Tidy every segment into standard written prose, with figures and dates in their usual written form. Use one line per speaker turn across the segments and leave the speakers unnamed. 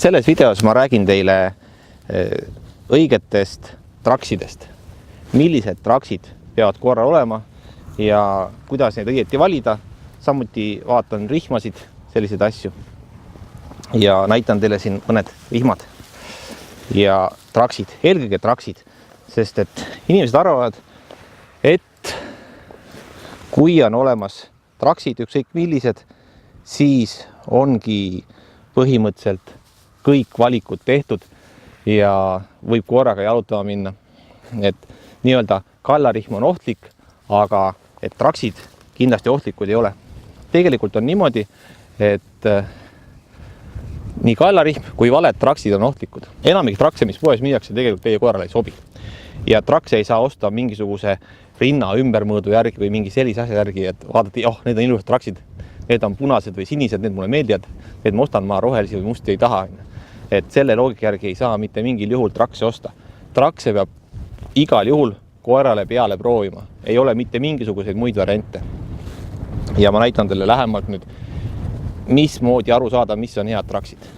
Selles videos ma räägin teile õigetest traksidest. Millised traksid peavad korral olema ja kuidas neid õieti valida. Samuti vaatan rihmasid, selliseid asju. Ja näitan teile siin mõned rihmad ja traksid, eelkõige traksid, sest et inimesed arvavad, et kui on olemas traksid, ükskõik millised, siis ongi põhimõtteliselt kõik valikud tehtud ja võib korraga jalutama minna. Et nii-öelda kallarihm on ohtlik, aga et traksid kindlasti ohtlikud ei ole. Tegelikult on niimoodi, et nii kallarihm kui valed traksid on ohtlikud. Enamik trakse, mis poes müüakse, tegelikult teie koerale ei sobi. Ja trakse ei saa osta mingisuguse rinna ümbermõõdu järgi või mingi sellise asja järgi, et vaadati, need on ilusad traksid. Need on punased või sinised, need mulle meeldivad. Need ma ostan, ma rohelisi või musti ei taha. Et selle loogika järgi ei saa mitte mingil juhul trakse osta. Trakse peab igal juhul koerale peale proovima. Ei ole mitte mingisuguseid muid variante. Ja ma näitan teile lähemalt nüüd, mismoodi aru saada, mis on head traksid.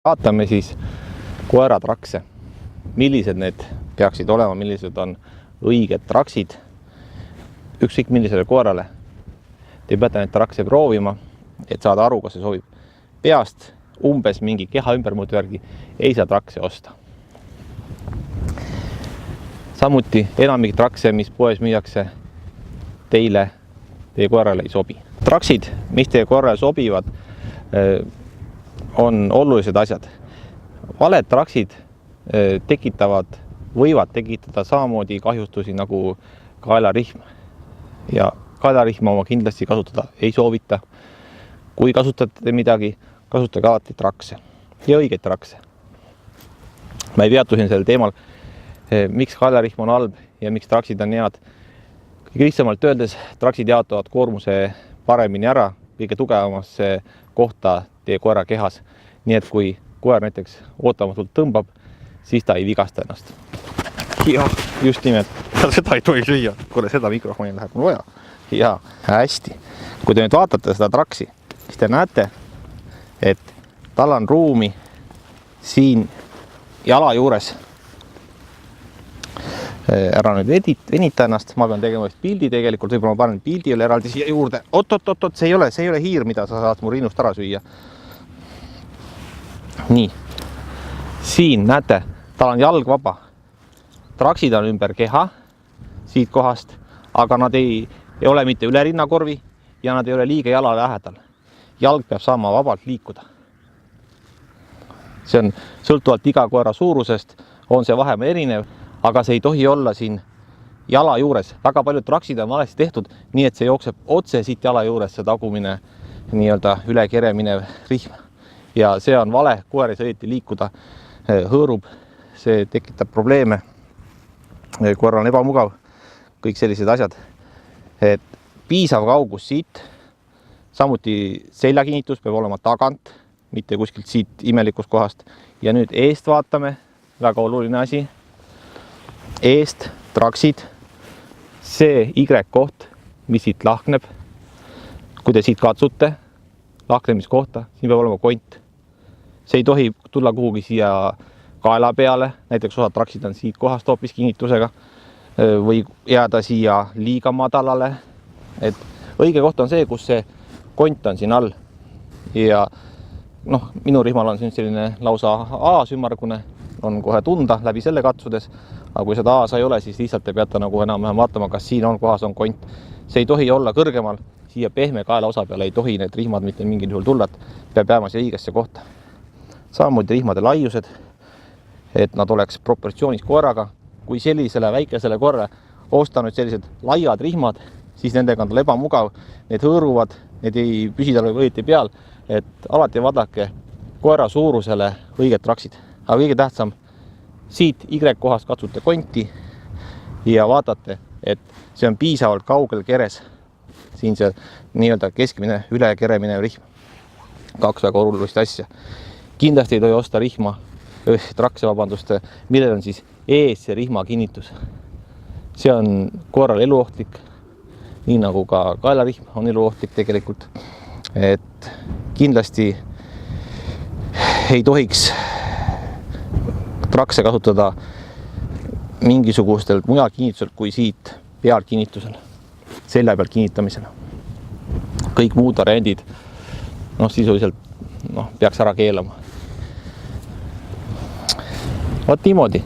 Vaatame siis koeratrakse. Millised need peaksid olema, millised on õiged traksid ükskõik millisele koerale. Te peate need trakse proovima, et saada aru, kas see sobib. Peast umbes mingi keha ümbermõõdu järgi ei saa trakse osta. Samuti enamik trakse, mis poes müüakse, teie koerale ei sobi. Traksid, mis teie koerale sobivad, on olulised asjad. Valed traksid võivad tekitada samamoodi kahjustusi nagu kaelarihm. Ja kaelarihm oma kindlasti kasutada ei soovita. Kui kasutate midagi, kasutage alati trakse ja õigeid trakse. Ma ei peatusin sellel teemal, miks kaelarihm on halb ja miks traksid on head. Kõige lihtsamalt öeldes, traksid jaotavad koormuse paremini ära, kõige tugevamasse kohta teie koera kehas. Nii et kui koer näiteks ootamatult tõmbab, siis ta ei vigasta ennast. Ja, just nimelt. Seda ei tohi süüa. Kuule, seda mikrofoni läheb mul vaja. Ja, hästi. Kui te nüüd vaatate seda traksi, siis te näete, et tal on ruumi siin jala juures. Ära nüüd venita ennast. Ma pean tegema pildi tegelikult. Võib-olla ma panen pildi eraldi siia juurde. Oot, see ei ole hiir, mida sa saad mu rinnust ära süüa. Nii. Siin näete, tal on jalg vaba. Traksid on ümber keha siit kohast, aga nad ei ole mitte üle rinnakorvi ja nad ei ole liiga jala lähedal. Jalg peab saama vabalt liikuda. See on sõltuvalt iga koera suurusest, on see vahemaa erinev, aga see ei tohi olla siin jala juures. Väga paljud traksid on valesti tehtud, nii et see jookseb otse siit jala juures, see tagumine nii-öelda üle kere minev rihm. Ja see on vale, koer ei saa õieti liikuda, hõõrub, see tekitab probleeme, koer on ebamugav, kõik sellised asjad. Et piisav kaugus siit, samuti seljakinnitus peab olema tagant, mitte kuskilt siit imelikust kohast. Ja nüüd eest vaatame, väga oluline asi, eest traksid, see Y-koht, mis siit lahkneb, kui te siit katsute, lahknemiskohta, siin peab olema kont. See ei tohi tulla kuhugi siia kaela peale, näiteks osad traksid on siit kohast hoopis kinnitusega või jääda siia liiga madalale. Et õige koht on see, kus see kont on siin all. Ja minu rihmal on siin selline lausa A-sümmargune, on kohe tunda läbi selle katsudes, aga kui seda A-sa ei ole, siis lihtsalt te peate nagu enam vaatama, kas siin on kohas on kont. See ei tohi olla kõrgemal, siia pehme kaela osa peale ei tohi need rihmad mitte mingil juhul tulla, peab jääma siia õigesse kohta. Samamoodi rihmade laiused, et nad oleks proportsioonis koeraga. Kui sellisele väikesele koerale osta nüüd sellised laiad rihmad, siis nendega on tal ebamugav, need hõõruvad, need ei püsi tal õieti peal, et alati vaadake koera suurusele õiged traksid. Aga kõige tähtsam, siit Y-kohast katsute konti ja vaatate, et see on piisavalt kaugel keres. Siin see nii-öelda keskmine üle kere minev rihm. Kaks väga olulist asja. Kindlasti ei tohi osta trakse, millel on siis ees see rihma kinnitus. See on koeral eluohtlik. nii nagu ka kaelarihm on eluohtlik tegelikult. Et kindlasti ei tohiks trakse kasutada mingisugustel mujal kinnitusel kui siit peal kinnitusel, selja peal kinnitamisel. Kõik muud variandid sisuliselt peaks ära keelama. Vot niimoodi.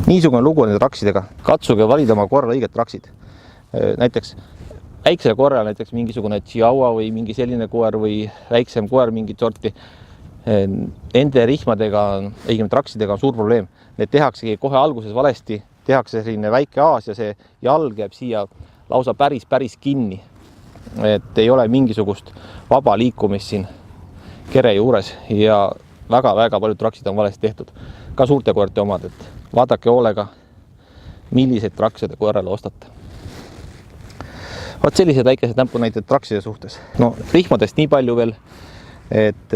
Niisugune lugu nende traksidega. Katsuge valida oma koerale õiged traksid. Näiteks väiksele koerale, näiteks mingisugune Chihuahua või mingi selline koer või väiksem koer mingit sorti. Nende rihmadega, õigem traksidega on suur probleem. Need tehaksegi kohe alguses valesti, tehakse selline väike aas ja see jalg jääb siia lausa päris kinni. Et ei ole mingisugust vaba liikumist siin kere juures ja väga paljud traksid on valesti tehtud. Ka suurte koerte omad, et vaadake hoolega, milliseid trakse te koerale ostate. Vot sellised väikesed näpunäited trakside suhtes. Rihmadest nii palju veel, et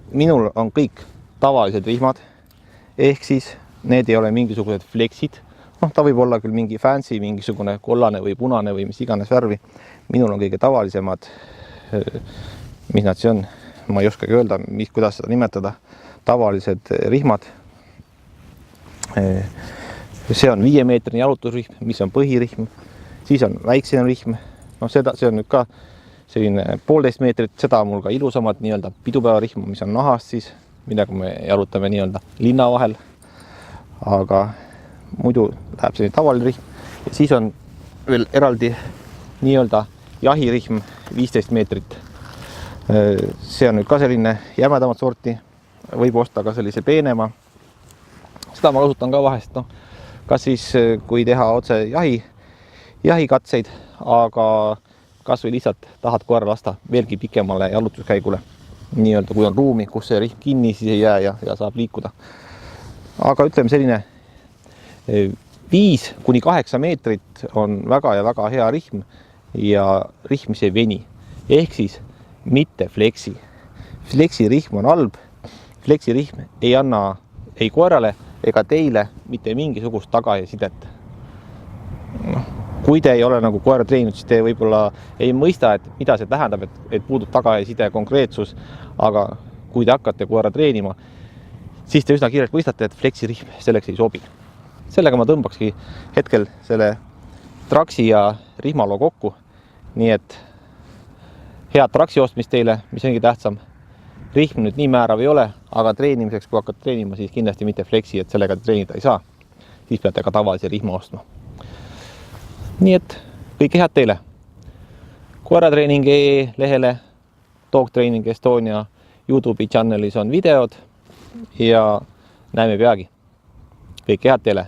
minul on kõik tavalised rihmad, ehk siis need ei ole mingisugused fleksid. Ta võib olla küll mingi fancy, mingisugune kollane või punane või mis iganes värvi. Minul on kõige tavalisemad, mis nad see on, ma ei oskagi öelda, kuidas seda nimetada, tavalised rihmad. See on 5-meetrine jalutusrihm, mis on põhirihm, siis on väiksem rihm, see on nüüd ka selline 1,5 meetrit, seda on mul ka ilusamad nii-öelda pidupäevarihm, mis on nahast siis, millega me jalutame nii-öelda linna vahel, aga muidu läheb selline tavaline rihm ja siis on veel eraldi nii-öelda jahirihm 15 meetrit. See on nüüd ka selline jämedamat sorti, võib osta ka sellise peenema. Seda ma kasutan ka vahest, kas siis kui teha otse jahikatseid, aga kas või lihtsalt tahad koera lasta veelgi pikemale jalutuskäigule. Nii-öelda kui on ruumi, kus see rihm kinni, siis ei jää ja saab liikuda. Aga ütleme selline 5-8 meetrit on väga hea rihm ja rihm, mis ei veni. Ehk siis mitte fleksi. Fleksi rihm on halb. Fleksi rihm ei anna ei koerale ega teile mitte mingisugust tagasisidet. Kui te ei ole nagu koera treeninud, siis te võib-olla ei mõista, et mida see tähendab, et puudub tagasiside konkreetsus, aga kui te hakkate koera treenima, siis te üsna kiirelt mõistate, et fleksi rihm selleks ei sobi. Sellega ma tõmbakski hetkel selle traksi ja rihmaloo kokku, nii et head traksi ostmist teile, mis ongi tähtsam. Rihm nüüd nii määrav ei ole, aga treenimiseks, kui hakkad treenima, siis kindlasti mitte fleksi, et sellega treenida ei saa. Siis peate ka tavalise rihma ostma. Nii et kõike head teile. Koeratreening.ee lehele, Dog Training Estonia YouTube'i channelis on videod ja näeme peagi. Kõike head teile.